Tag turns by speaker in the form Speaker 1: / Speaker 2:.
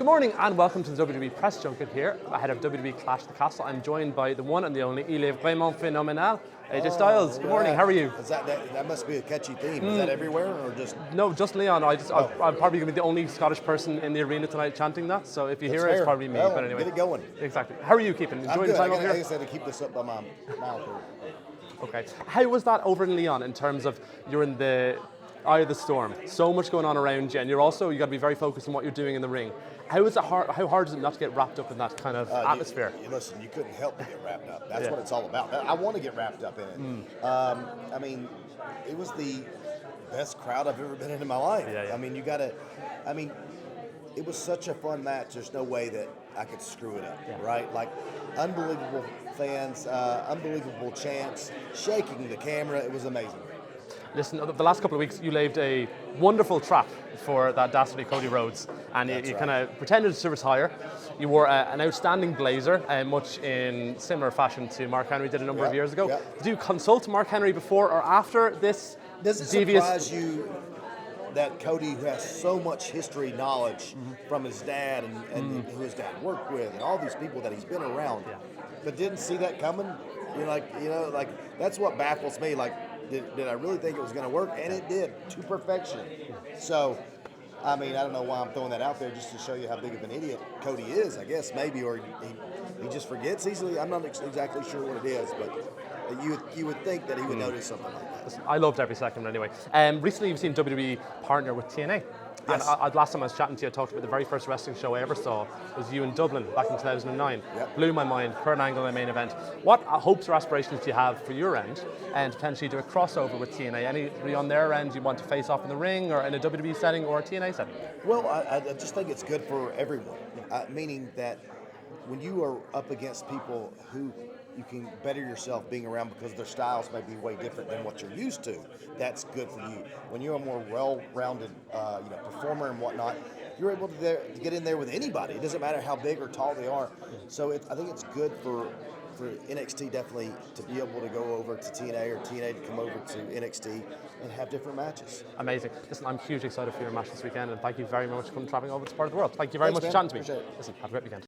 Speaker 1: Good morning and welcome to the WWE Press Junket here, ahead of WWE Clash at the Castle. I'm joined by the one and the only, il est vraiment phénoménal, AJ Styles. Good morning, how are you?
Speaker 2: Is that must be a catchy theme. Is that everywhere or just?
Speaker 1: No, just Leon. I'm probably going to be the only Scottish person in the arena tonight chanting that, so if you hear it, it's probably me.
Speaker 2: Well,
Speaker 1: but anyway.
Speaker 2: get it going.
Speaker 1: Exactly. How are you keeping?
Speaker 2: I'm
Speaker 1: Enjoying
Speaker 2: good.
Speaker 1: the time over
Speaker 2: Like I
Speaker 1: here?
Speaker 2: said, to keep this up by my mouth here.
Speaker 1: Okay. How was that over in Leon in terms of you're in the eye of the storm, so much going on around you, and you got to be very focused on what you're doing in the ring. How hard is it not to get wrapped up in that kind of atmosphere?
Speaker 2: Listen, you couldn't help but get wrapped up. That's what it's all about. I want to get wrapped up in it. I mean, it was the best crowd I've ever been in my life.
Speaker 1: Yeah.
Speaker 2: I mean, it was such a fun match. There's no way that I could screw it up, right? Like, unbelievable fans, unbelievable chants, shaking the camera. It was amazing.
Speaker 1: Listen, the last couple of weeks you laid a wonderful trap for that dastardly Cody Rhodes, and you kind of pretended to retire. You wore an outstanding blazer, much in similar fashion to Mark Henry did a number of years ago. Did you consult Mark Henry before or after this?
Speaker 2: Does it surprise you that Cody, who has so much history knowledge from his dad and who his dad worked with and all these people that he's been around, but didn't see that coming? Like that's what baffles me. Like, did I really think it was going to work? And it did, to perfection. So, I mean, I don't know why I'm throwing that out there, just to show you how big of an idiot Cody is, I guess, maybe, or he just forgets easily. I'm not exactly sure what it is, but you would think that he would notice something like that.
Speaker 1: Listen, I loved every second anyway. Recently you've seen WWE partner with TNA.
Speaker 2: Yes.
Speaker 1: And last time I was chatting to you, I talked about the very first wrestling show I ever saw. It was you in Dublin back in 2009. Blew my mind. Kurt Angle in the main event. What hopes or aspirations do you have for your end and potentially do a crossover with TNA? Anybody on their end you want to face off in the ring or in a WWE setting or a TNA setting?
Speaker 2: Well, I just think it's good for everyone, meaning that when you are up against people who you can better yourself being around because their styles may be way different than what you're used to, that's good for you. When you're a more well-rounded performer and whatnot, you're able to get in there with anybody. It doesn't matter how big or tall they are. So I think it's good for NXT definitely to be able to go over to TNA or TNA to come over to NXT and have different matches.
Speaker 1: Amazing. Listen, I'm hugely excited for your match this weekend, and thank you very much for traveling over to this part of the world. Thank you very much for chatting to me.
Speaker 2: Appreciate it.
Speaker 1: Listen, have a great weekend.